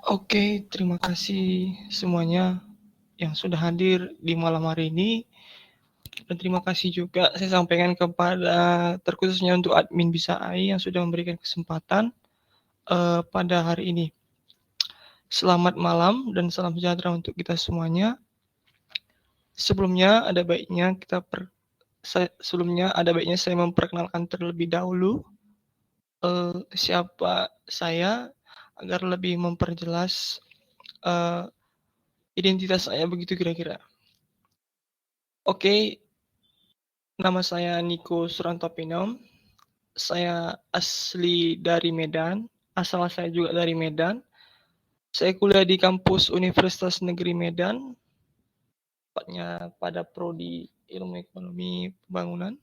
Oke, terima kasih semuanya yang sudah hadir di malam hari ini. Dan terima kasih juga saya sampaikan kepada terkhususnya untuk admin Bisa AI yang sudah memberikan kesempatan pada hari ini. Selamat malam dan salam sejahtera untuk kita semuanya. Sebelumnya ada baiknya saya memperkenalkan terlebih dahulu siapa saya agar lebih memperjelas identitas saya begitu kira-kira. Oke, nama saya Niko Surantopinom. Saya asli dari Medan, asal saya juga dari Medan. Saya kuliah di kampus Universitas Negeri Medan, tepatnya pada prodi Ilmu Ekonomi Pembangunan.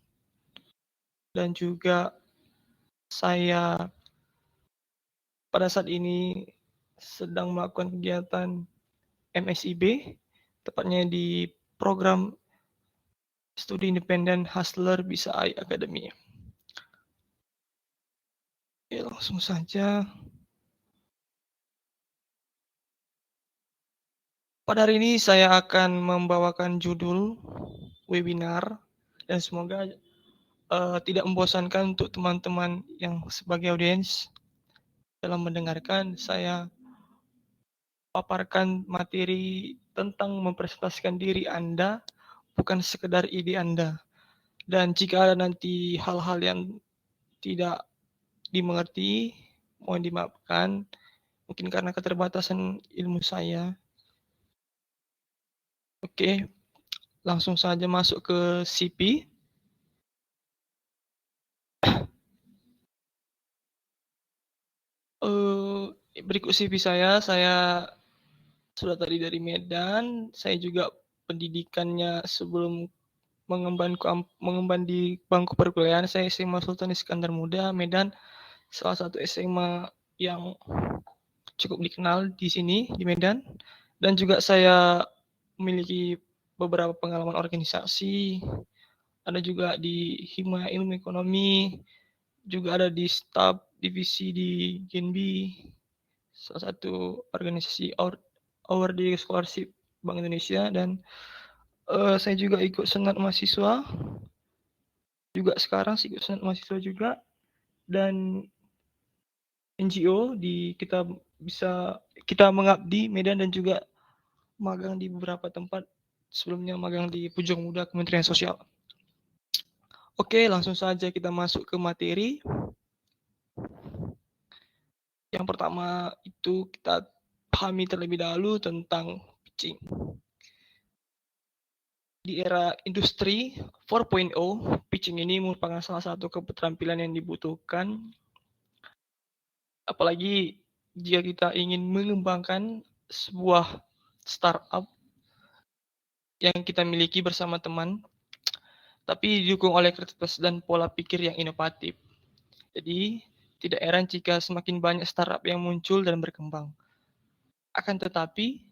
Dan juga saya pada saat ini sedang melakukan kegiatan MSIB, tepatnya di program Studi Independen Hustler Bisa AI Academy. Oke, langsung saja. Pada hari ini saya akan membawakan judul webinar dan semoga tidak membosankan untuk teman-teman yang sebagai audiens dalam mendengarkan. Saya paparkan materi tentang mempresentasikan diri Anda, bukan sekedar ide Anda. Dan jika ada nanti hal-hal yang tidak dimengerti, mohon dimaafkan, mungkin karena keterbatasan ilmu saya. Oke, langsung saja masuk ke CV. Berikut CV saya sudah tadi dari Medan. Saya juga pendidikannya sebelum mengemban di bangku perkuliahan, saya SMA Sultan Iskandar Muda, Medan, salah satu SMA yang cukup dikenal di sini, di Medan. Dan juga saya memiliki beberapa pengalaman organisasi, ada juga di Hima Ilmu Ekonomi, juga ada di staf divisi di Genbi, salah satu organisasi award di scholarship Bank Indonesia. Dan saya juga ikut senat mahasiswa, juga sekarang ikut senat mahasiswa juga, dan NGO kita mengabdi Medan dan juga magang di beberapa tempat, sebelumnya magang di Pujon Muda Kementerian Sosial. Oke, langsung saja kita masuk ke materi. Yang pertama itu kita pahami terlebih dahulu tentang pitching. Di era industri 4.0, pitching ini merupakan salah satu keterampilan yang dibutuhkan, apalagi jika kita ingin mengembangkan sebuah startup yang kita miliki bersama teman, tapi didukung oleh kreativitas dan pola pikir yang inovatif. Jadi, tidak heran jika semakin banyak startup yang muncul dan berkembang. Akan tetapi,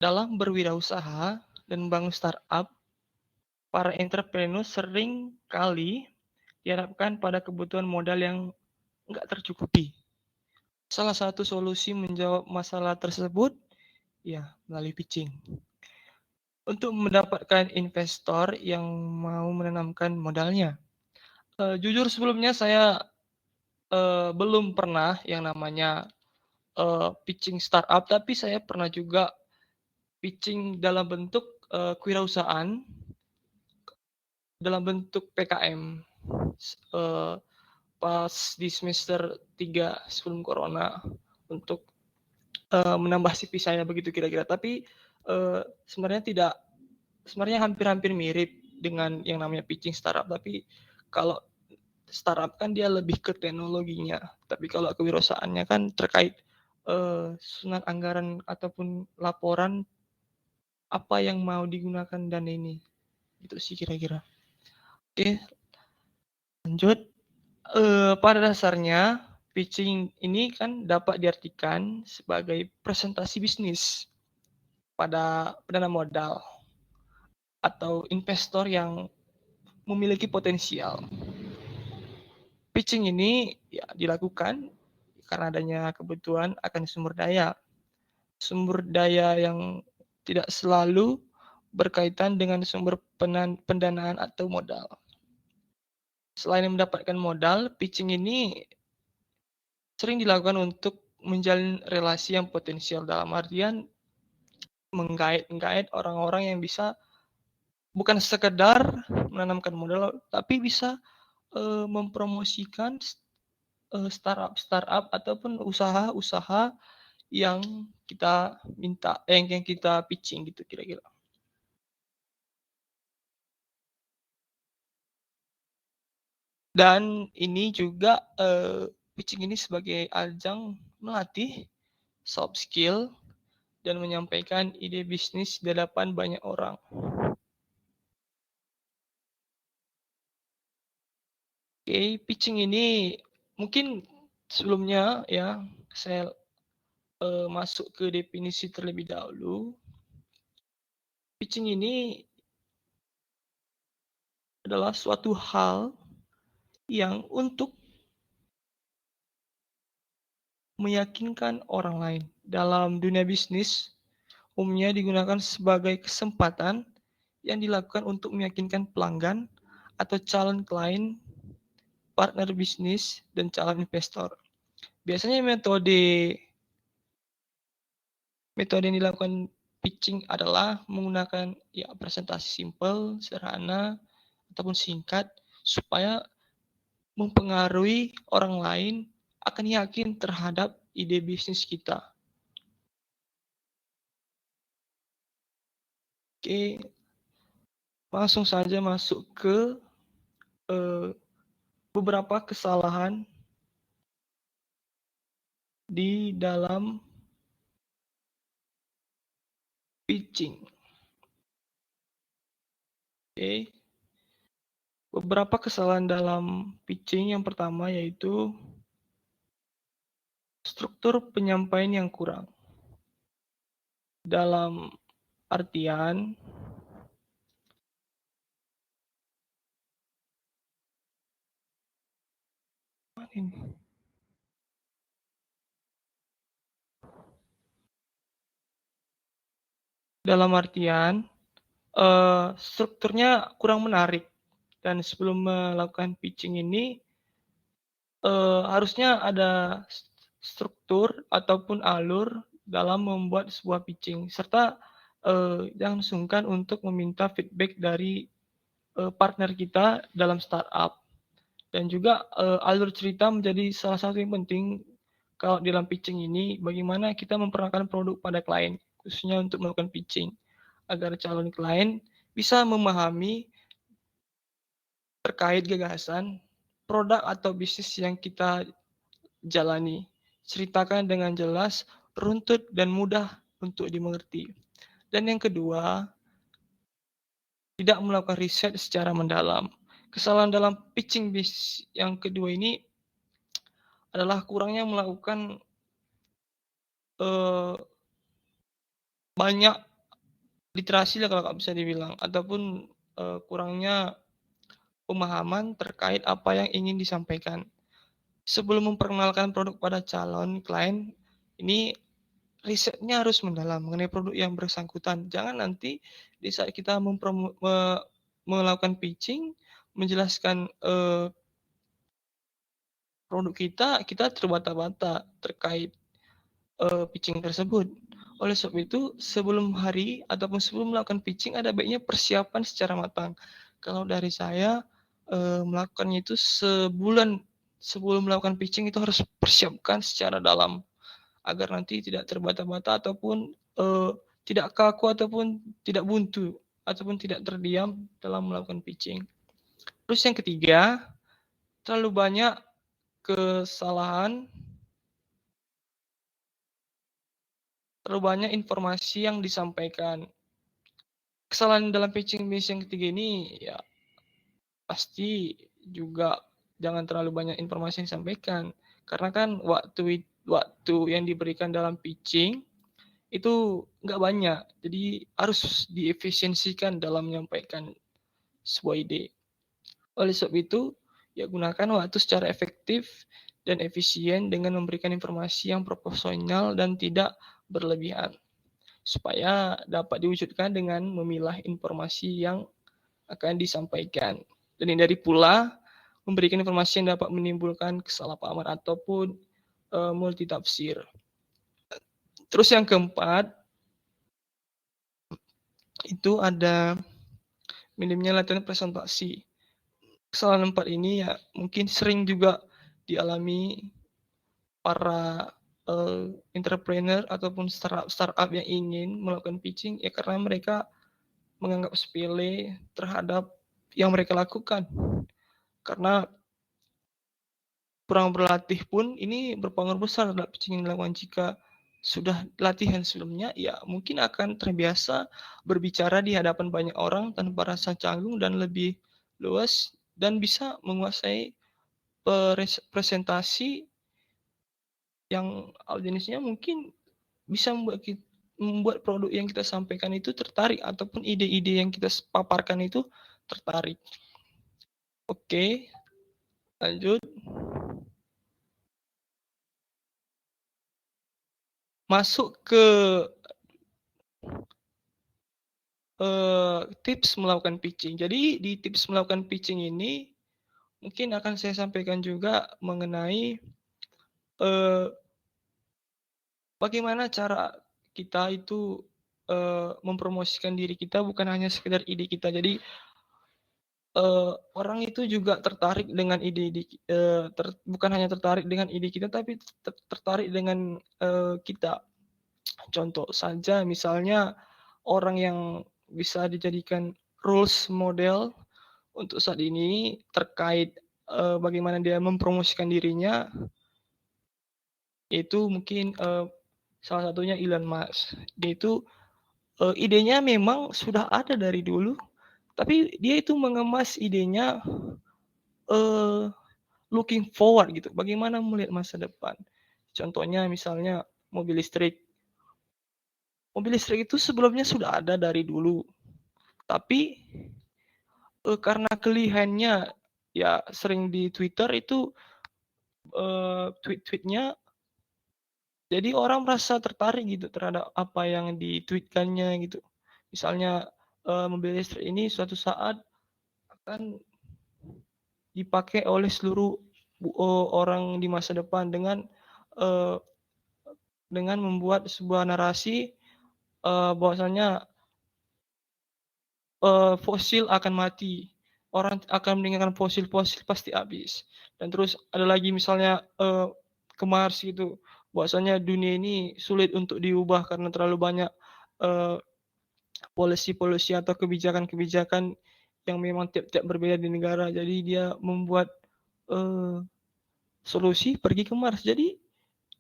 dalam berwirausaha dan membangun startup, para entrepreneur sering kali dihadapkan pada kebutuhan modal yang nggak tercukupi. Salah satu solusi menjawab masalah tersebut, ya melalui pitching. Untuk mendapatkan investor yang mau menanamkan modalnya. Jujur sebelumnya saya belum pernah yang namanya pitching startup, tapi saya pernah juga pitching dalam bentuk kewirausahaan, dalam bentuk PKM. Pas di semester 3 sebelum corona, untuk menambah CV saya begitu kira-kira. Tapi sebenarnya hampir-hampir mirip dengan yang namanya pitching startup, tapi kalau startup kan dia lebih ke teknologinya, tapi kalau kewirausahaannya kan terkait susunan anggaran ataupun laporan apa yang mau digunakan dana ini, gitu sih kira-kira. Oke, lanjut. Pada dasarnya pitching ini kan dapat diartikan sebagai presentasi bisnis pada pendana modal atau investor yang memiliki potensial. Pitching ini ya dilakukan karena adanya kebutuhan akan sumber daya. Sumber daya yang tidak selalu berkaitan dengan sumber pendanaan atau modal. Selain mendapatkan modal, pitching ini sering dilakukan untuk menjalin relasi yang potensial, dalam artian menggait orang-orang yang bisa bukan sekedar menanamkan modal, tapi bisa, mempromosikan startup ataupun usaha-usaha yang kita yang kita pitching gitu kira-kira. Dan ini juga, pitching ini sebagai ajang melatih soft skill dan menyampaikan ide bisnis di hadapan banyak orang. Oke, pitching ini mungkin sebelumnya ya, saya, masuk ke definisi terlebih dahulu. Pitching ini adalah suatu hal yang untuk meyakinkan orang lain. Dalam dunia bisnis, umumnya digunakan sebagai kesempatan yang dilakukan untuk meyakinkan pelanggan atau calon klien, partner bisnis, dan calon investor. Biasanya metode yang dilakukan pitching adalah menggunakan ya presentasi simpel, sederhana, ataupun singkat supaya mempengaruhi orang lain akan yakin terhadap ide bisnis kita. Oke, langsung saja masuk ke eh, beberapa kesalahan di dalam pitching. Oke, beberapa kesalahan dalam pitching yang pertama yaitu struktur penyampaian yang kurang. Dalam artian ini? Dalam artian strukturnya kurang menarik dan sebelum melakukan pitching ini harusnya ada struktur ataupun alur dalam membuat sebuah pitching serta jangan sungkan untuk meminta feedback dari partner kita dalam startup dan juga alur cerita menjadi salah satu yang penting kalau dalam pitching ini bagaimana kita memperkenalkan produk pada klien khususnya untuk melakukan pitching agar calon klien bisa memahami terkait gagasan, produk atau bisnis yang kita jalani. Ceritakan dengan jelas, runtut, dan mudah untuk dimengerti. Dan yang kedua, tidak melakukan riset secara mendalam. Kesalahan dalam pitching bisnis yang kedua ini adalah kurangnya melakukan eh, banyak literasi lah kalau bisa dibilang, ataupun kurangnya pemahaman terkait apa yang ingin disampaikan. Sebelum memperkenalkan produk pada calon klien, ini risetnya harus mendalam mengenai produk yang bersangkutan. Jangan nanti di saat kita melakukan pitching, menjelaskan produk kita terbata-bata terkait pitching tersebut. Oleh sebab itu, sebelum hari ataupun sebelum melakukan pitching ada baiknya persiapan secara matang. Kalau dari saya melakukannya itu sebulan sebelum melakukan pitching itu harus persiapkan secara dalam agar nanti tidak terbata-bata ataupun tidak kaku ataupun tidak buntu ataupun tidak terdiam dalam melakukan pitching. Terus yang ketiga, terlalu banyak kesalahan, terlalu banyak informasi yang disampaikan. Kesalahan dalam pitching bisnis yang ketiga ini ya pasti juga jangan terlalu banyak informasi yang disampaikan karena kan waktu yang diberikan dalam pitching itu nggak banyak, jadi harus diefisiensikan dalam menyampaikan sebuah ide. Oleh sebab itu, Ya, gunakan waktu secara efektif dan efisien dengan memberikan informasi yang proporsional dan tidak berlebihan, supaya dapat diwujudkan dengan memilah informasi yang akan disampaikan. Dan hindari pula memberikan informasi yang dapat menimbulkan kesalahpahaman ataupun multitafsir. Terus yang keempat, itu ada minimnya latihan presentasi. Kesalahan empat ini ya mungkin sering juga dialami para entrepreneur ataupun startup yang ingin melakukan pitching, ya karena mereka menganggap sepele terhadap yang mereka lakukan. Karena kurang berlatih pun ini berpengaruh besar terhadap pitching yang dilakukan. Jika sudah latihan sebelumnya, ya mungkin akan terbiasa berbicara di hadapan banyak orang tanpa rasa canggung dan lebih luas dan bisa menguasai presentasi yang audiensnya mungkin bisa membuat produk yang kita sampaikan itu tertarik ataupun ide-ide yang kita paparkan itu tertarik. Oke, lanjut. Masuk ke tips melakukan pitching. Jadi di tips melakukan pitching ini mungkin akan saya sampaikan juga mengenai bagaimana cara kita itu mempromosikan diri kita bukan hanya sekedar ide kita. Jadi orang itu juga tertarik dengan ide-ide bukan hanya tertarik dengan ide kita, tapi tertarik dengan kita. Contoh saja misalnya orang yang bisa dijadikan rules model untuk saat ini terkait bagaimana dia mempromosikan dirinya, itu mungkin salah satunya Elon Musk. Dia itu idenya memang sudah ada dari dulu, tapi dia itu mengemas idenya eh, looking forward gitu, bagaimana melihat masa depan. Contohnya misalnya mobil listrik. Mobil listrik itu sebelumnya sudah ada dari dulu, tapi karena kelihayannya ya sering di Twitter itu tweet-tweetnya, jadi orang merasa tertarik gitu terhadap apa yang ditweetkannya gitu. Misalnya mobil listrik ini suatu saat akan dipakai oleh seluruh orang di masa depan uh, dengan membuat sebuah narasi bahwasanya fosil akan mati, orang akan meninggalkan fosil pasti habis. Dan terus ada lagi misalnya ke Mars gitu, bahwasanya dunia ini sulit untuk diubah karena terlalu banyak eee, polusi-polusi atau kebijakan-kebijakan yang memang tiap-tiap berbeda di negara. Jadi dia membuat eee, solusi pergi ke Mars. Jadi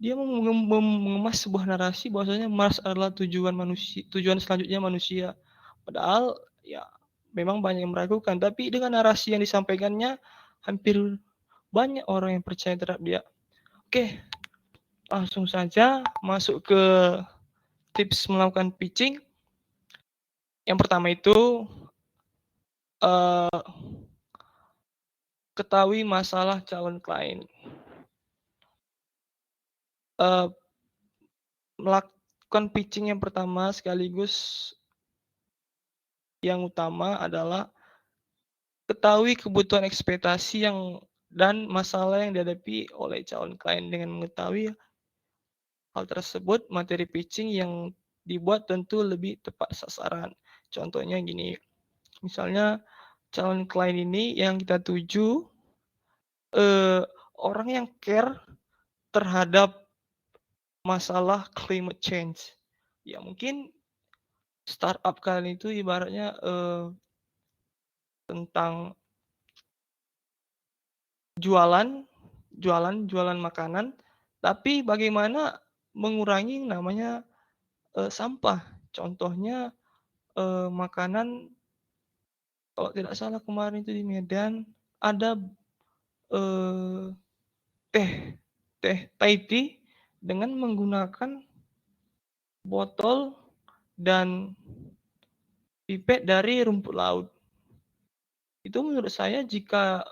dia mengemas sebuah narasi bahwasanya Mars adalah tujuan selanjutnya manusia. Padahal ya memang banyak yang meragukan, tapi dengan narasi yang disampaikannya hampir banyak orang yang percaya terhadap dia. Oke, langsung saja masuk ke tips melakukan pitching. Yang pertama itu eee, ketahui masalah calon klien. Eee, Melakukan pitching yang pertama sekaligus yang utama adalah ketahui kebutuhan ekspektasi dan masalah yang dihadapi oleh calon klien. Dengan mengetahui hal tersebut, materi pitching yang dibuat tentu lebih tepat sasaran. Contohnya gini, misalnya calon klien ini yang kita tuju orang yang care terhadap masalah climate change. Ya mungkin startup kalian itu ibaratnya tentang jualan jualan makanan, tapi bagaimana mengurangi namanya sampah. Contohnya makanan, kalau tidak salah kemarin itu di Medan ada eee, teh teh Thai tea dengan menggunakan botol dan pipet dari rumput laut. Itu menurut saya jika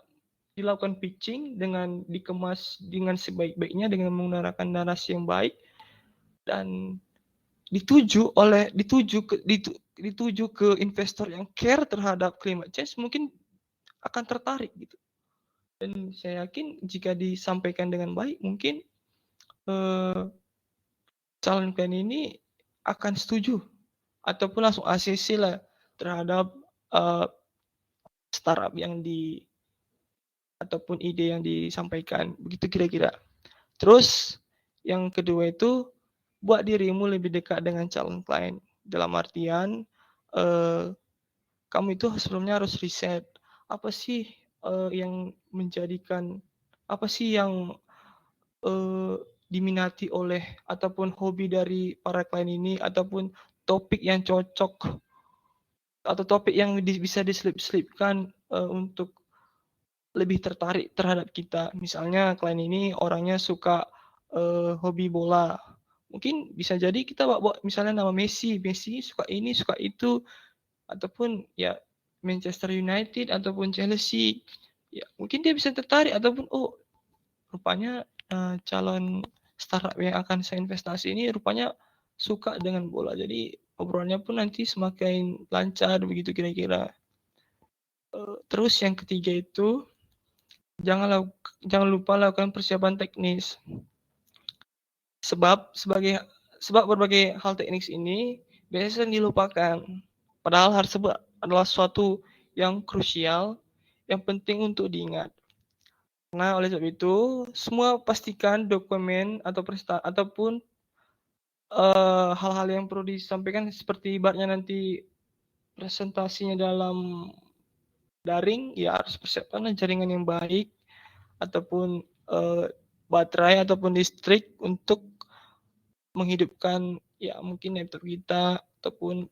dilakukan pitching dengan dikemas dengan sebaik-baiknya dengan menggunakan narasi yang baik dan dituju ke investor yang care terhadap climate change, mungkin akan tertarik gitu. Dan saya yakin jika disampaikan dengan baik, mungkin calon klien ini akan setuju ataupun langsung ACC lah terhadap startup ataupun ide yang disampaikan, begitu kira-kira. Terus yang kedua itu buat dirimu lebih dekat dengan calon klien. Dalam artian kamu itu sebelumnya harus riset apa sih yang menjadikan apa sih yang diminati oleh ataupun hobi dari para klien ini ataupun topik yang cocok atau topik yang bisa diselip-selipkan untuk lebih tertarik terhadap kita. Misalnya klien ini orangnya suka hobi bola. Mungkin bisa jadi kita bawa misalnya nama Messi suka ini, suka itu, ataupun ya Manchester United ataupun Chelsea. Ya, mungkin dia bisa tertarik ataupun oh, rupanya calon startup yang akan saya investasi ini rupanya suka dengan bola. Jadi obrolannya pun nanti semakin lancar begitu kira-kira. Terus yang ketiga itu jangan lupa lakukan persiapan teknis. Sebab berbagai hal teknis ini biasanya sering dilupakan. Padahal hal tersebut adalah suatu yang krusial, yang penting untuk diingat. Nah, oleh sebab itu, semua pastikan dokumen ataupun hal-hal yang perlu disampaikan seperti ibaratnya nanti presentasinya dalam daring, ya harus persiapkan jaringan yang baik ataupun baterai ataupun listrik untuk menghidupkan ya mungkin laptop kita ataupun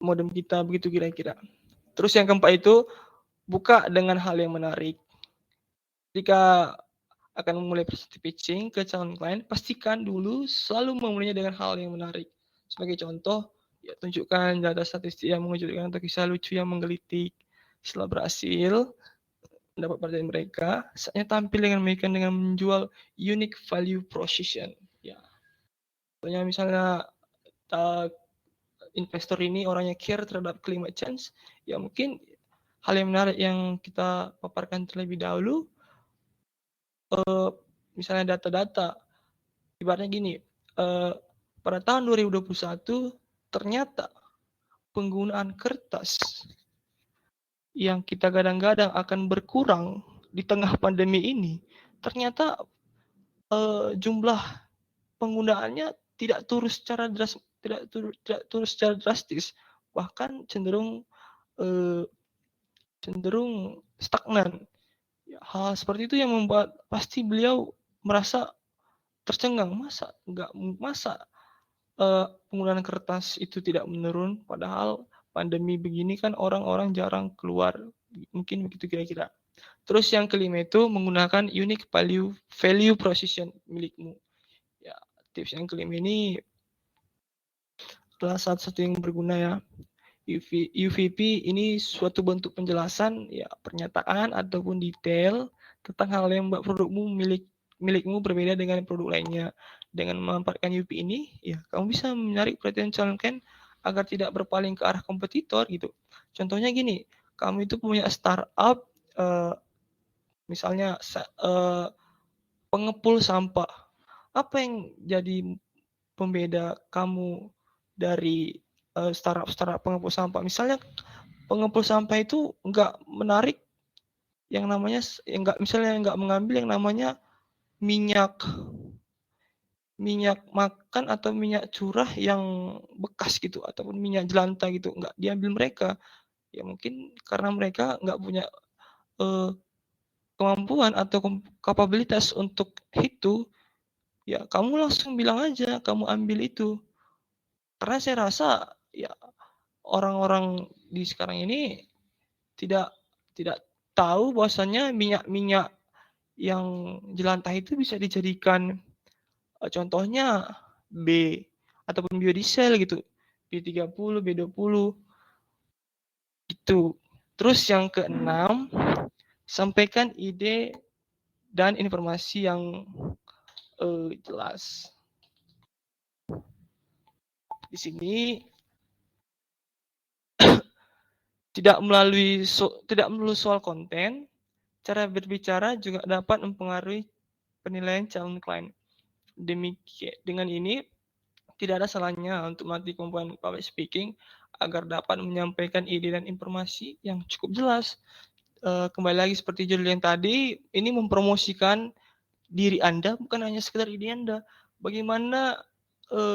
modem kita begitu kira-kira. Terus yang keempat itu buka dengan hal yang menarik. Jika akan memulai presentasi pitching ke calon klien, pastikan dulu selalu memulainya dengan hal yang menarik. Sebagai contoh, ya tunjukkan data statistik yang mengejutkan atau kisah lucu yang menggelitik. Setelah berhasil mendapat perhatian mereka, saatnya tampil dengan menjual unique value proposition. Ya, contohnya misalnya investor ini orangnya care terhadap climate change, ya mungkin hal yang menarik yang kita paparkan terlebih dahulu, misalnya data-data, ibaratnya gini, pada tahun 2021 ternyata penggunaan kertas yang kita gadang-gadang akan berkurang di tengah pandemi ini, ternyata jumlah penggunaannya tidak turun secara drastis, bahkan cenderung stagnan. Ya, hal seperti itu yang membuat pasti beliau merasa tercengang, masa penggunaan kertas itu tidak menurun, padahal pandemi begini kan orang-orang jarang keluar, mungkin begitu kira-kira. Terus yang kelima itu menggunakan unique value proposition milikmu. Ya, tips yang kelima ini adalah satu yang berguna ya. UVP ini suatu bentuk penjelasan ya pernyataan ataupun detail tentang hal yang membuat produkmu milikmu berbeda dengan produk lainnya. Dengan memanfaatkan UVP ini ya kamu bisa menarik perhatian calon klien agar tidak berpaling ke arah kompetitor gitu. Contohnya gini, kamu itu punya startup misalnya pengepul sampah. Apa yang jadi pembeda kamu dari startup pengepul sampah? Misalnya pengepul sampah itu nggak menarik yang namanya misalnya nggak mengambil yang namanya minyak makan atau minyak curah yang bekas gitu ataupun minyak jelantah gitu, nggak diambil mereka. Ya mungkin karena mereka nggak punya kemampuan atau kapabilitas untuk itu, ya kamu langsung bilang aja kamu ambil itu. Karena saya rasa ya orang-orang di sekarang ini tidak tahu bahwasannya minyak-minyak yang jelantah itu bisa dijadikan contohnya ataupun biodiesel gitu. B30, B20 gitu. Terus yang keenam, Sampaikan ide dan informasi yang jelas. Di sini tidak melulu soal konten, cara berbicara juga dapat mempengaruhi penilaian calon klien. Dengan ini, tidak ada salahnya untuk melatih kemampuan public speaking agar dapat menyampaikan ide dan informasi yang cukup jelas. Kembali lagi seperti judul yang tadi, ini mempromosikan diri Anda bukan hanya sekedar ide Anda. Bagaimana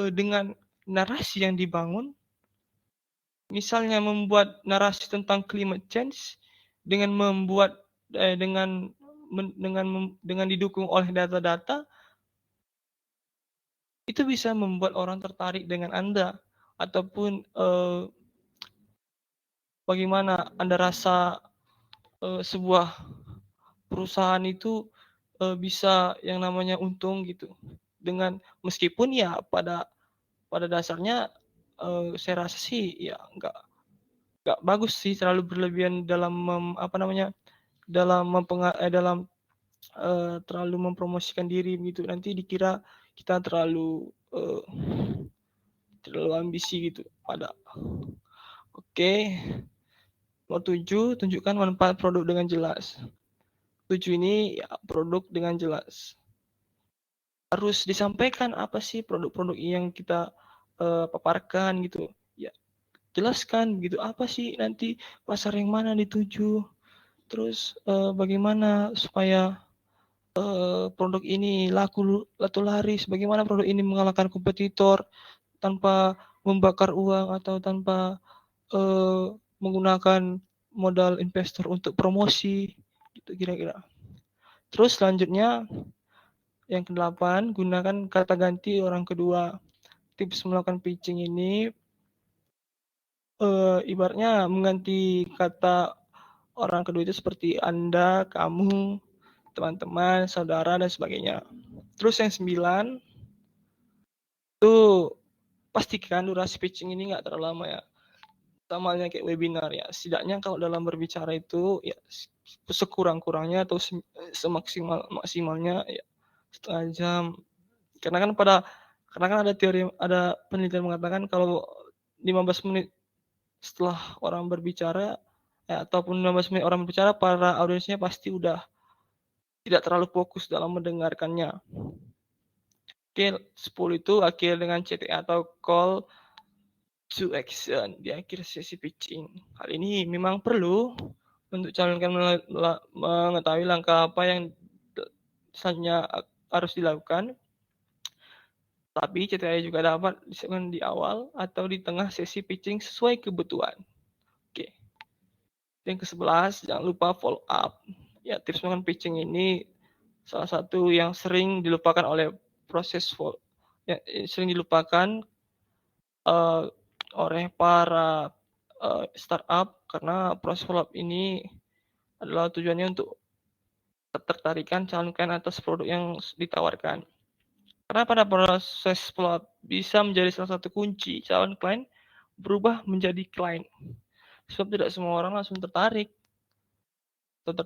dengan narasi yang dibangun, misalnya membuat narasi tentang climate change dengan membuat dengan didukung oleh data-data, itu bisa membuat orang tertarik dengan Anda, ataupun bagaimana Anda rasa sebuah perusahaan itu bisa yang namanya untung gitu. Meskipun ya pada dasarnya saya rasa sih ya nggak bagus sih terlalu berlebihan dalam dalam terlalu mempromosikan diri begitu. Nanti dikira kita terlalu ambisi gitu. Oke. Nomor 7, tunjukkan manfaat produk dengan jelas. 7 ini ya produk dengan jelas. Harus disampaikan apa sih produk-produk yang kita paparkan gitu. Ya, jelaskan gitu, apa sih nanti pasar yang mana dituju, terus bagaimana supaya produk ini laku laris, bagaimana produk ini mengalahkan kompetitor tanpa membakar uang atau tanpa menggunakan modal investor untuk promosi, gitu kira-kira. Terus selanjutnya yang ke-8, gunakan kata ganti orang kedua. Tips melakukan pitching ini ibaratnya mengganti kata orang kedua itu seperti Anda, kamu, teman-teman, saudara, dan sebagainya. Terus yang 9, itu pastikan durasi pitching ini nggak terlalu lama ya. Sama halnya kayak webinar ya. Setidaknya kalau dalam berbicara itu ya sekurang-kurangnya atau semaksimalnya ya setengah jam. Karena kan ada penelitian mengatakan kalau 15 menit setelah orang berbicara ataupun 15 menit orang berbicara, para audiensnya pasti udah tidak terlalu fokus dalam mendengarkannya. Oke, 10 itu akhir dengan CTA atau call to action di akhir sesi pitching. Hal ini memang perlu untuk calon klien mengetahui langkah apa yang selanjutnya harus dilakukan. Tapi CTA juga dapat disiapkan di awal atau di tengah sesi pitching sesuai kebutuhan. Oke. Yang ke-11, jangan lupa follow up. Ya, tips melakukan pitching ini salah satu yang sering dilupakan oleh sering dilupakan oleh para startup karena proses follow up ini adalah tujuannya untuk ketertarikan calon klien atas produk yang ditawarkan. Karena pada proses follow up bisa menjadi salah satu kunci calon klien berubah menjadi klien. Sebab tidak semua orang langsung tertarik pada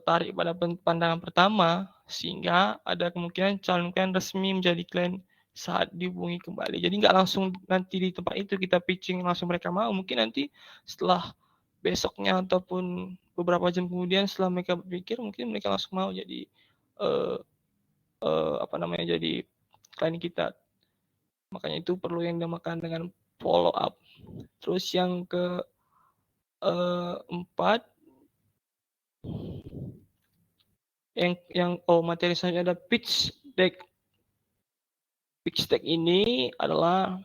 pandangan pertama, sehingga ada kemungkinan calon klien resmi menjadi klien saat dihubungi kembali. Jadi nggak langsung nanti di tempat itu kita pitching langsung mereka mau, mungkin nanti setelah besoknya ataupun beberapa jam kemudian setelah mereka berpikir mungkin mereka langsung mau jadi jadi klien kita. Makanya itu perlu yang dinamakan dengan follow up. Terus yang keempat, materi selanjutnya ada pitch deck. Pitch deck ini adalah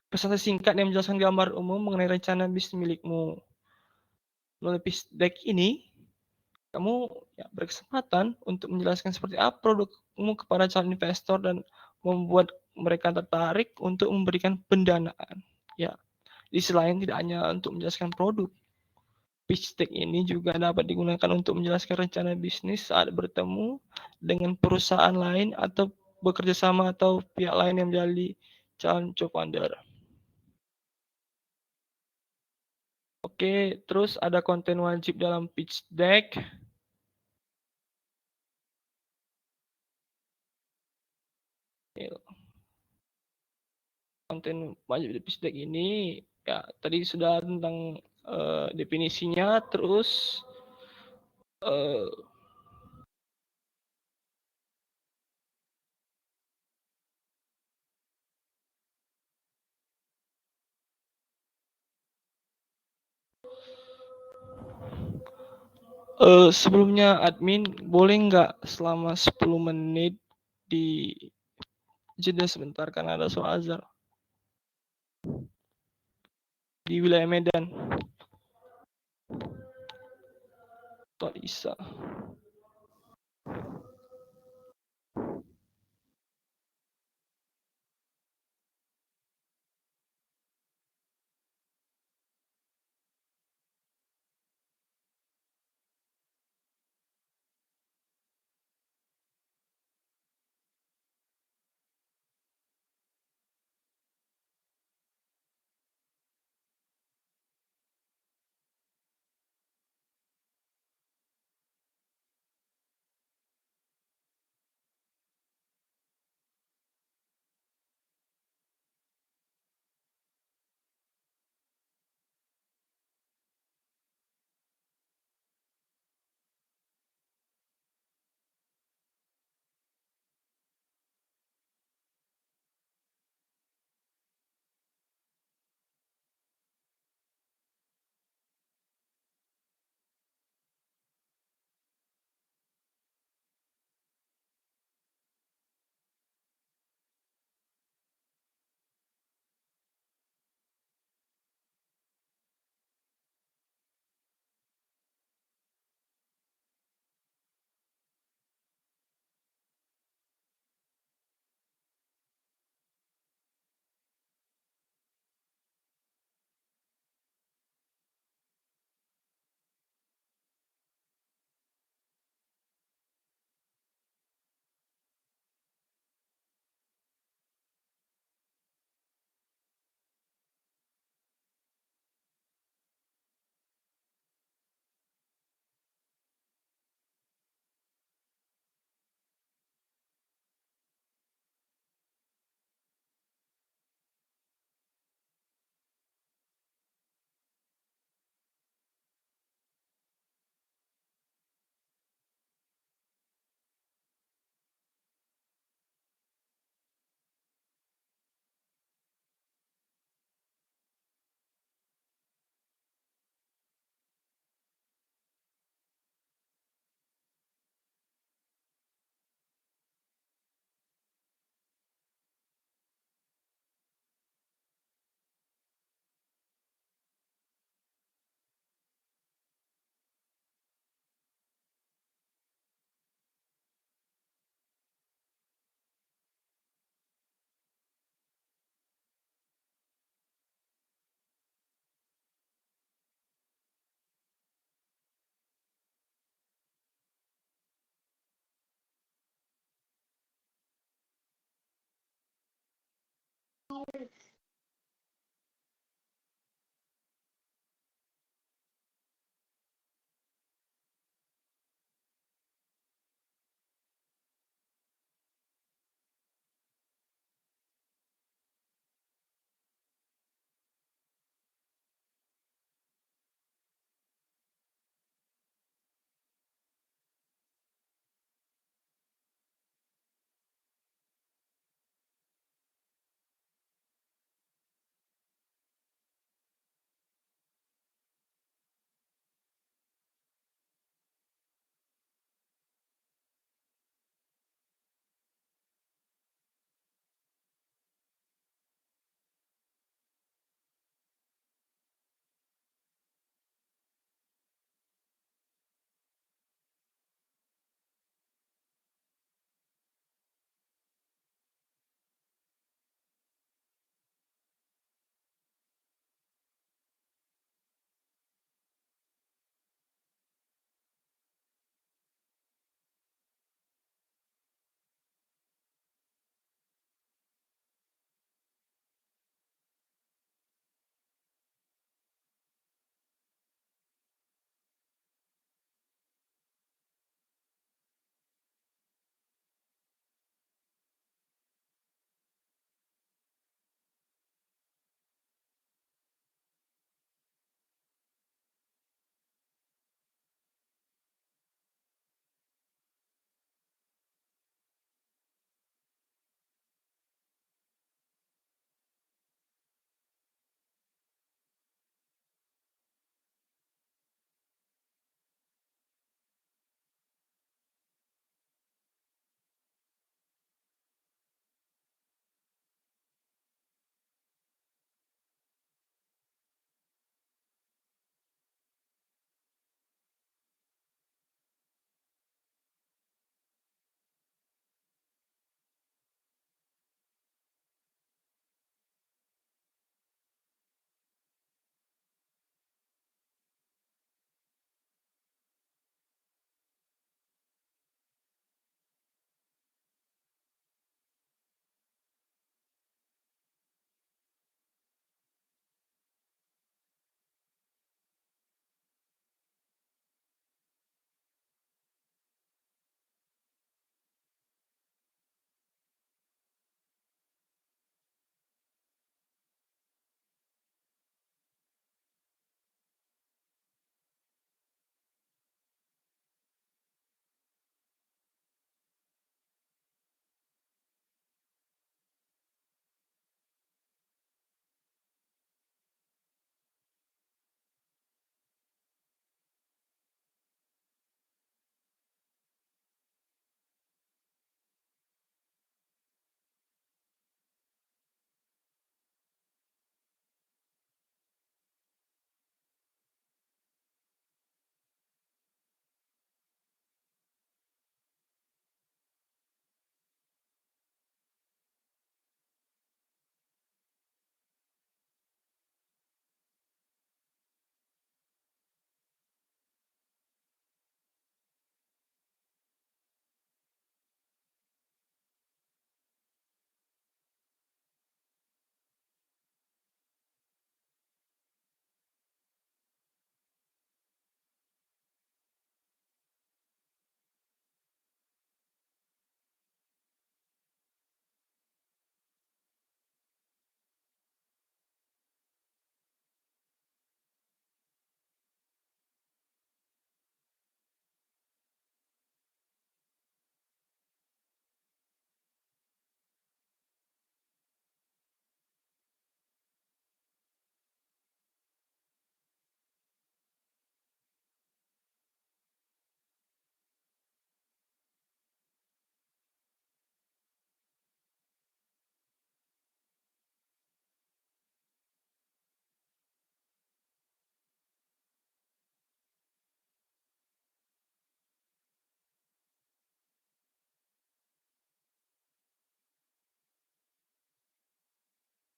pesan singkat yang menjelaskan gambar umum mengenai rencana bisnis milikmu. Melalui pitch deck ini, kamu berkesempatan untuk menjelaskan seperti apa produkmu kepada calon investor dan membuat mereka tertarik untuk memberikan pendanaan. Ya, di selain tidak hanya untuk menjelaskan produk, pitch deck ini juga dapat digunakan untuk menjelaskan rencana bisnis saat bertemu dengan perusahaan lain atau bekerja sama atau pihak lain yang menjadi calon co-founder. Oke, terus ada konten wajib dalam pitch deck. Ya, konten wajib episode ini ya tadi sudah tentang definisinya, terus eh, sebelumnya admin boleh nggak selama 10 menit di jeda sebentar karena ada suara azan di wilayah Medan. Tak bisa.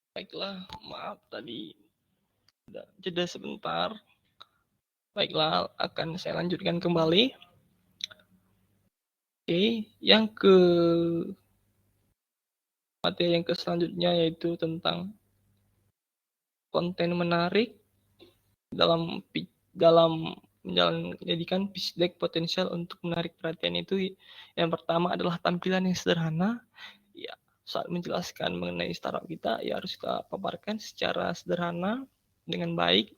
Baiklah, maaf tadi jeda sebentar. Baiklah, akan saya lanjutkan kembali. Oke, materi yang selanjutnya yaitu tentang konten menarik dalam menjadikan pitch deck potensial untuk menarik perhatian itu. Yang pertama adalah tampilan yang sederhana. Ya, saat menjelaskan mengenai startup kita, ya harus kita paparkan secara sederhana dengan baik.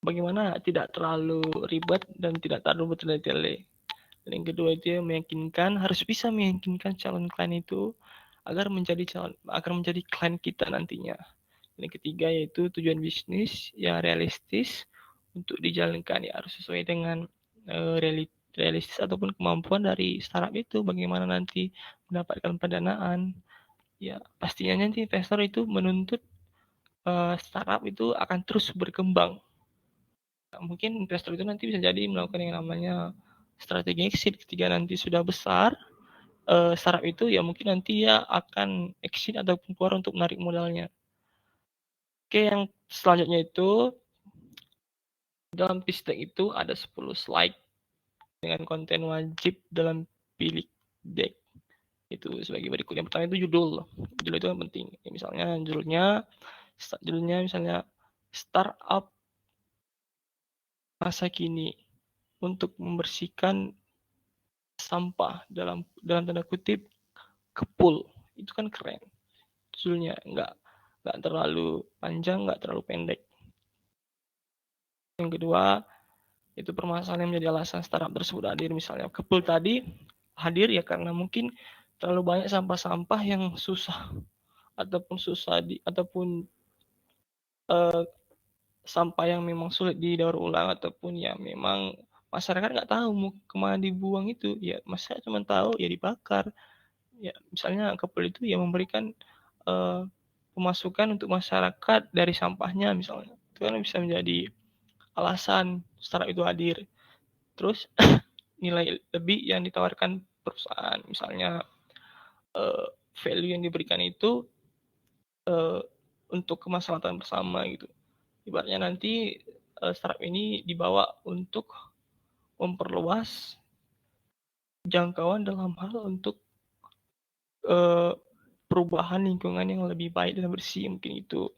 Bagaimana tidak terlalu ribet dan tidak terlalu bertele-tele. Dan yang kedua itu meyakinkan, harus bisa meyakinkan calon klien itu agar menjadi klien kita nantinya. Dan yang ketiga yaitu tujuan bisnis yang realistis untuk dijalankan, ya harus sesuai dengan realistis ataupun kemampuan dari startup itu, bagaimana nanti mendapatkan pendanaan. Ya, pastinya nanti investor itu menuntut startup itu akan terus berkembang. Nah, mungkin investor itu nanti bisa jadi melakukan yang namanya strategi exit ketika nanti sudah besar. Startup itu ya mungkin nanti ya akan exit ataupun keluar untuk menarik modalnya. Oke, yang selanjutnya itu dalam pitch deck itu ada 10 slide dengan konten wajib dalam pilih deck. Itu sebagai berikut. Yang pertama itu judul. Judul itu yang penting. Ya, misalnya judulnya misalnya startup masa kini untuk membersihkan sampah dalam tanda kutip kepul. Itu kan keren. Judulnya nggak terlalu panjang, nggak terlalu pendek. Yang kedua itu permasalahan yang menjadi alasan startup tersebut hadir. Misalnya kepul tadi hadir ya karena mungkin terlalu banyak sampah-sampah yang susah ataupun sampah yang memang sulit didaur ulang, ataupun ya memang masyarakat nggak tahu mau kemana dibuang itu, ya masyarakat cuma tahu ya dibakar. Ya misalnya kepul itu ya memberikan eh, pemasukan untuk masyarakat dari sampahnya misalnya, itu kan bisa menjadi alasan startup itu hadir. Terus nilai lebih yang ditawarkan perusahaan, misalnya eh, value yang diberikan itu eh, untuk kemaslahatan bersama gitu. Ibaratnya nanti startup ini dibawa untuk memperluas jangkauan dalam hal untuk eh, perubahan lingkungan yang lebih baik dan bersih, mungkin itu.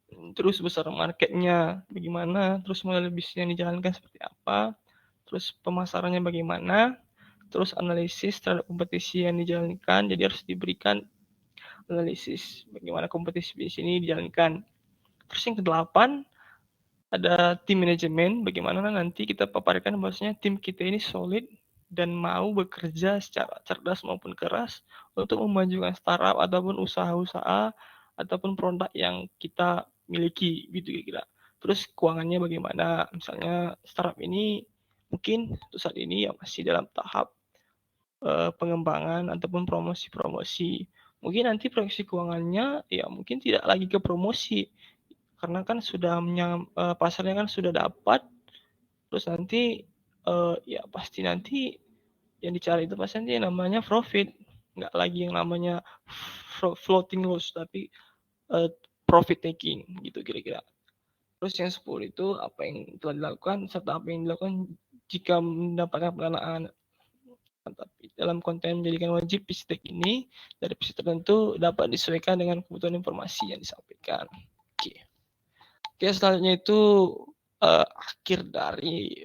Terus besar marketnya bagaimana, terus model bisnis yang dijalankan seperti apa, terus pemasarannya bagaimana, terus analisis terhadap kompetisi yang dijalankan. Jadi harus diberikan analisis bagaimana kompetisi di sini dijalankan. Terus yang kedelapan ada tim manajemen, bagaimana nanti kita paparkan bahwasanya tim kita ini solid dan mau bekerja secara cerdas maupun keras untuk memajukan startup ataupun usaha-usaha ataupun produk yang kita miliki gitu kira-kira. Terus keuangannya bagaimana, misalnya startup ini mungkin untuk saat ini ya masih dalam tahap pengembangan ataupun promosi-promosi. Mungkin nanti proyeksi keuangannya ya mungkin tidak lagi ke promosi, karena kan sudah pasarnya kan sudah dapat. Terus nanti ya pasti nanti yang dicari itu pasti nanti yang namanya profit, nggak lagi yang namanya floating loss, tapi uh, profit taking gitu kira-kira. Terus yang 10 itu apa yang telah dilakukan serta apa yang dilakukan jika mendapatkan pendanaan. Tapi dalam konten menjadikan wajib pitch deck ini dari pitch tertentu dapat disesuaikan dengan kebutuhan informasi yang disampaikan. Oke. Oke, selanjutnya itu akhir dari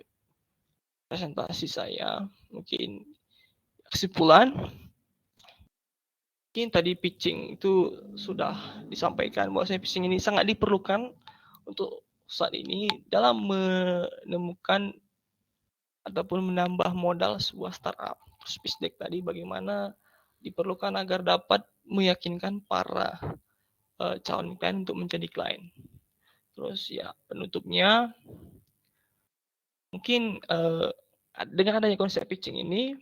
presentasi saya. Mungkin kesimpulan, mungkin tadi pitching itu sudah disampaikan bahwa pitching ini sangat diperlukan untuk saat ini dalam menemukan ataupun menambah modal sebuah startup. Terus pitch deck tadi bagaimana diperlukan agar dapat meyakinkan para calon klien untuk menjadi klien. Terus ya penutupnya mungkin dengan adanya konsep pitching ini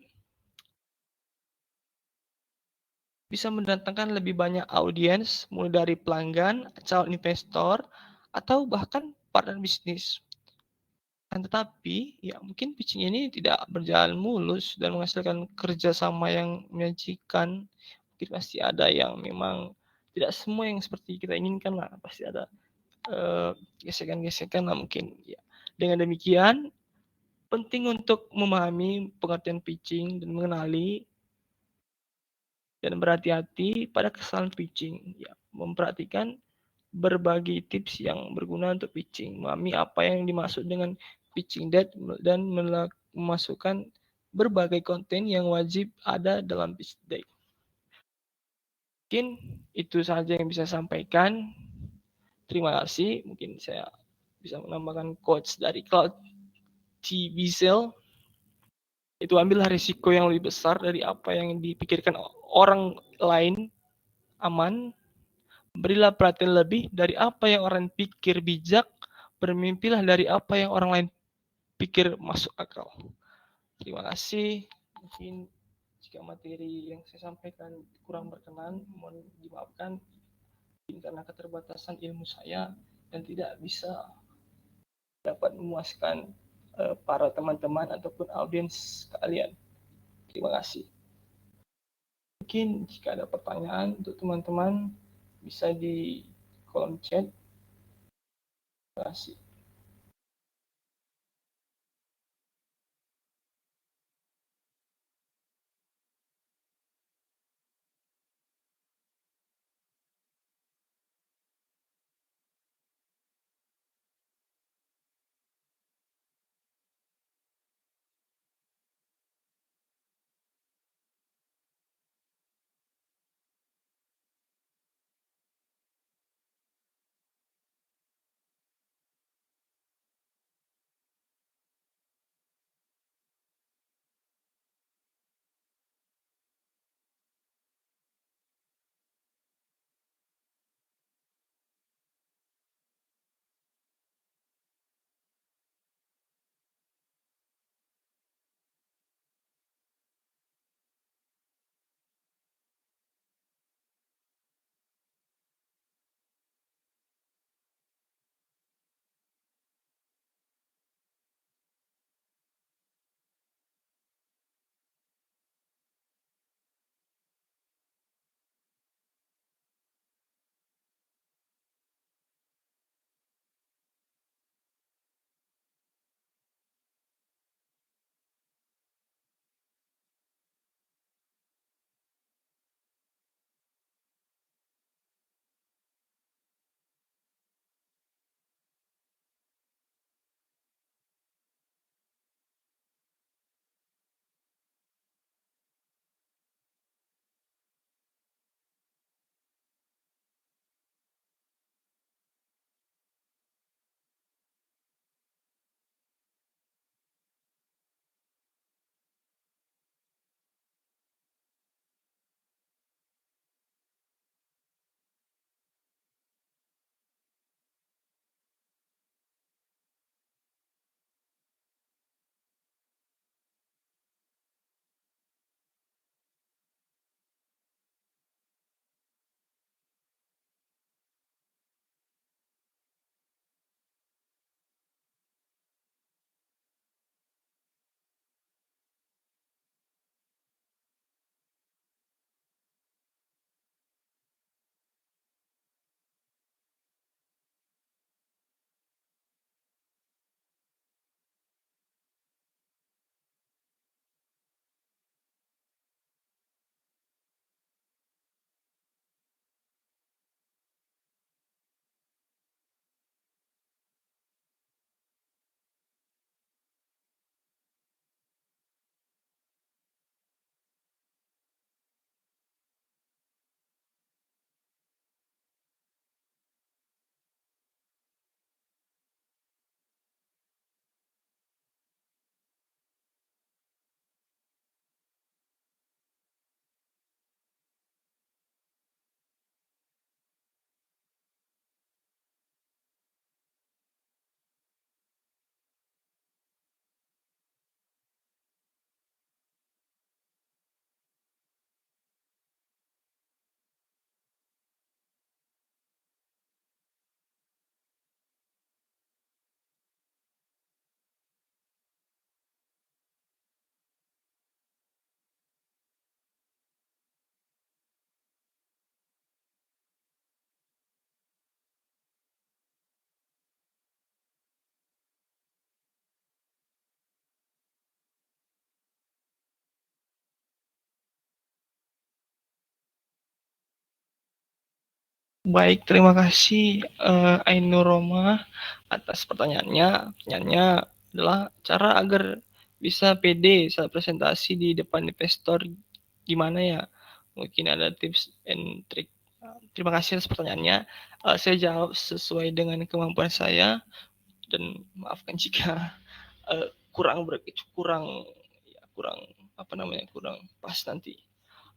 bisa mendatangkan lebih banyak audiens, mulai dari pelanggan, calon investor, atau bahkan partner bisnis. Dan tetapi, ya mungkin pitching ini tidak berjalan mulus dan menghasilkan kerjasama yang menyajikan. Mungkin pasti ada yang memang tidak semua yang seperti kita inginkan lah, pasti ada, gesekan-gesekan lah mungkin, ya. Dengan demikian, penting untuk memahami pengertian pitching dan mengenali dan berhati-hati pada kesalahan pitching, ya. Memperhatikan berbagai tips yang berguna untuk pitching, memahami apa yang dimaksud dengan pitching deck dan memasukkan berbagai konten yang wajib ada dalam pitch deck. Mungkin itu saja yang bisa saya sampaikan. Terima kasih. Mungkin saya bisa menambahkan quotes dari Claude T. Wiesel. Itu ambillah risiko yang lebih besar dari apa yang dipikirkan orang lain aman. Berilah perhatian lebih dari apa yang orang pikir bijak. Bermimpilah dari apa yang orang lain pikir masuk akal. Terima kasih. Mungkin jika materi yang saya sampaikan kurang berkenan, mohon dimaafkan karena keterbatasan ilmu saya dan tidak bisa dapat memuaskan para teman-teman ataupun audiens kalian. Terima kasih. Mungkin jika ada pertanyaan untuk teman-teman bisa di kolom chat. Terima kasih. Baik, terima kasih, Ainur Roma atas pertanyaannya. Pertanyaannya adalah cara agar bisa pede saat presentasi di depan investor gimana ya? Mungkin ada tips and trik. Terima kasih atas pertanyaannya. Saya jawab sesuai dengan kemampuan saya dan maafkan jika kurang kurang ya kurang apa namanya kurang pas nanti.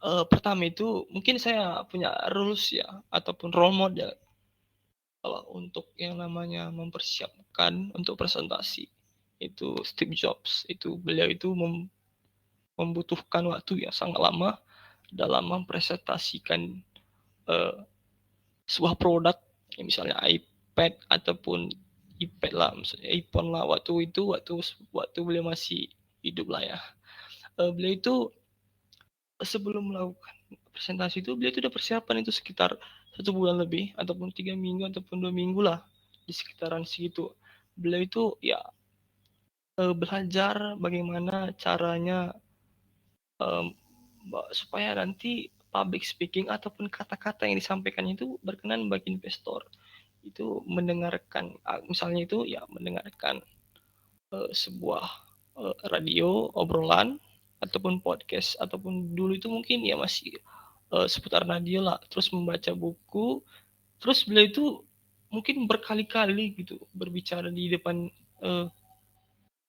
Pertama itu mungkin saya punya rules ya ataupun role model kalau untuk yang namanya mempersiapkan untuk presentasi itu Steve Jobs itu beliau itu membutuhkan waktu yang sangat lama dalam mempresentasikan uh, sebuah produk ya misalnya iPad ataupun iPad lah maksudnya iPhone lah waktu beliau masih hidup lah ya. Beliau itu sebelum melakukan presentasi itu beliau itu udah persiapan itu sekitar 1 bulan lebih ataupun 3 minggu ataupun 2 minggu lah di sekitaran situ. Beliau itu ya belajar bagaimana caranya em, supaya nanti public speaking ataupun kata-kata yang disampaikan itu berkenan bagi investor itu mendengarkan misalnya itu ya mendengarkan sebuah radio obrolan ataupun podcast ataupun dulu itu mungkin ya masih seputar radio lah terus membaca buku terus beliau itu mungkin berkali-kali gitu berbicara di depan uh,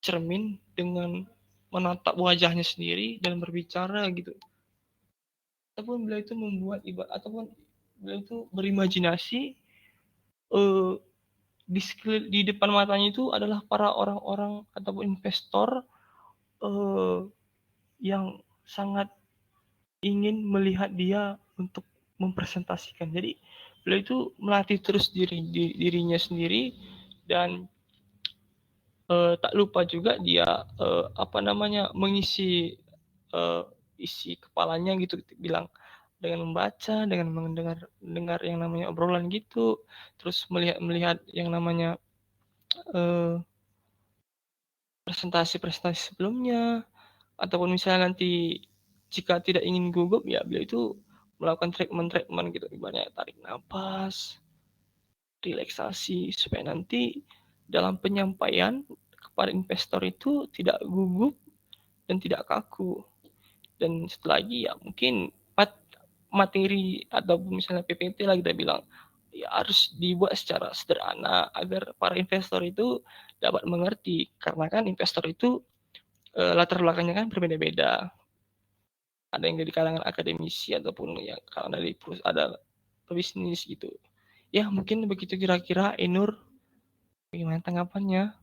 cermin dengan menatap wajahnya sendiri dan berbicara gitu ataupun beliau itu membuat ibarat ataupun beliau itu berimajinasi uh, di depan matanya itu adalah para orang-orang ataupun investor uh, yang sangat ingin melihat dia untuk mempresentasikan. Jadi beliau itu melatih terus dirinya sendiri dan tak lupa juga dia apa namanya mengisi isi kepalanya gitu bilang dengan membaca, dengan mendengar yang namanya obrolan gitu, terus melihat yang namanya eh, presentasi-presentasi sebelumnya, ataupun misalnya nanti jika tidak ingin gugup ya beliau itu melakukan treatment-treatment gitu ibaratnya tarik nafas, relaksasi supaya nanti dalam penyampaian kepada investor itu tidak gugup dan tidak kaku. Dan satu lagi ya mungkin materi atau misalnya PPT lah kita bilang ya harus dibuat secara sederhana agar para investor itu dapat mengerti karena kan investor itu latar belakangnya kan berbeda-beda ada yang dari kalangan akademisi ataupun yang kalangan dari ada pebisnis gitu ya mungkin begitu kira-kira Enur bagaimana tanggapannya.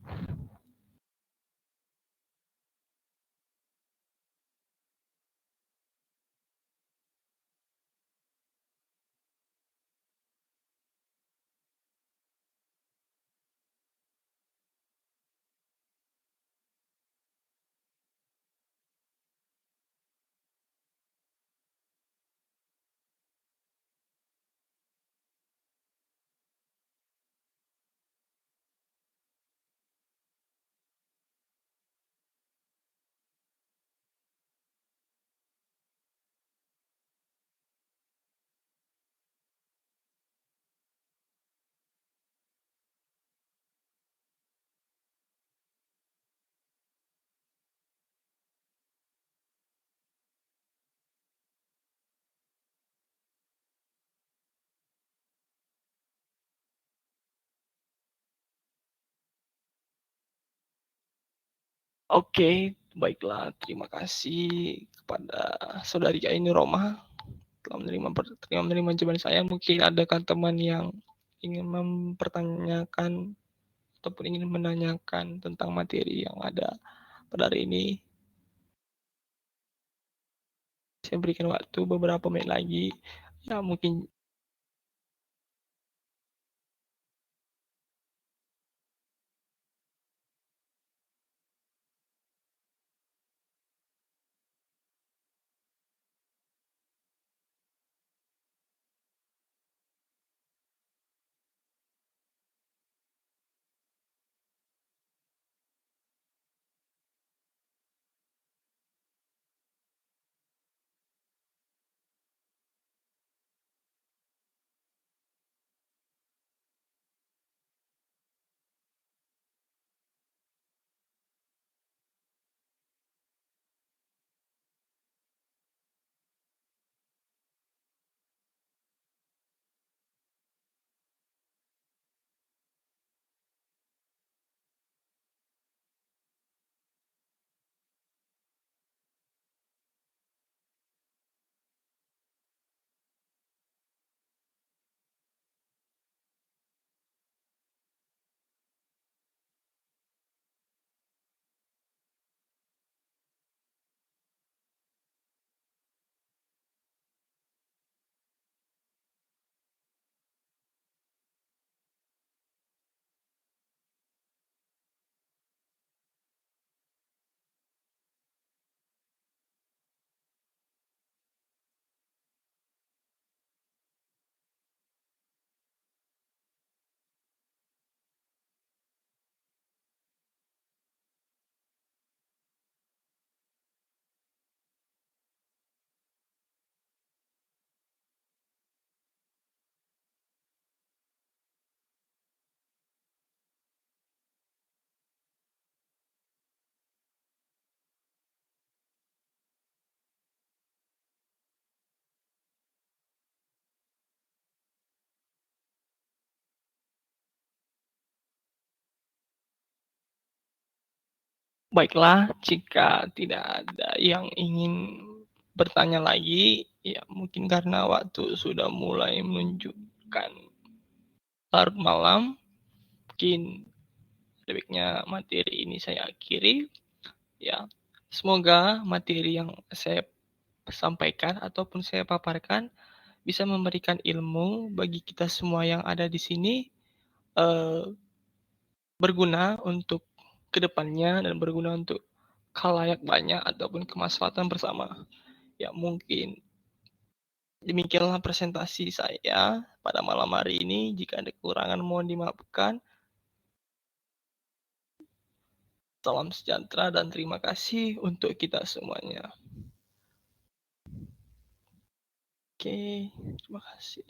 Oke, baiklah. Terima kasih kepada saudari Aini Roma telah menerima jawaban saya. Mungkin adakah teman yang ingin mempertanyakan ataupun ingin menanyakan tentang materi yang ada pada hari ini. Saya berikan waktu beberapa menit lagi. Ya, mungkin Baiklah, jika tidak ada yang ingin bertanya lagi, ya mungkin karena waktu sudah mulai menunjukkan larut malam, mungkin lebih materi ini saya akhiri. Ya, semoga materi yang saya sampaikan ataupun saya paparkan bisa memberikan ilmu bagi kita semua yang ada di sini, eee, berguna untuk kedepannya dan berguna untuk khalayak banyak ataupun kemaslahatan bersama. Ya mungkin demikianlah presentasi saya pada malam hari ini. Jika ada kekurangan mohon dimaafkan. Salam sejahtera dan terima kasih untuk kita semuanya. Oke, terima kasih.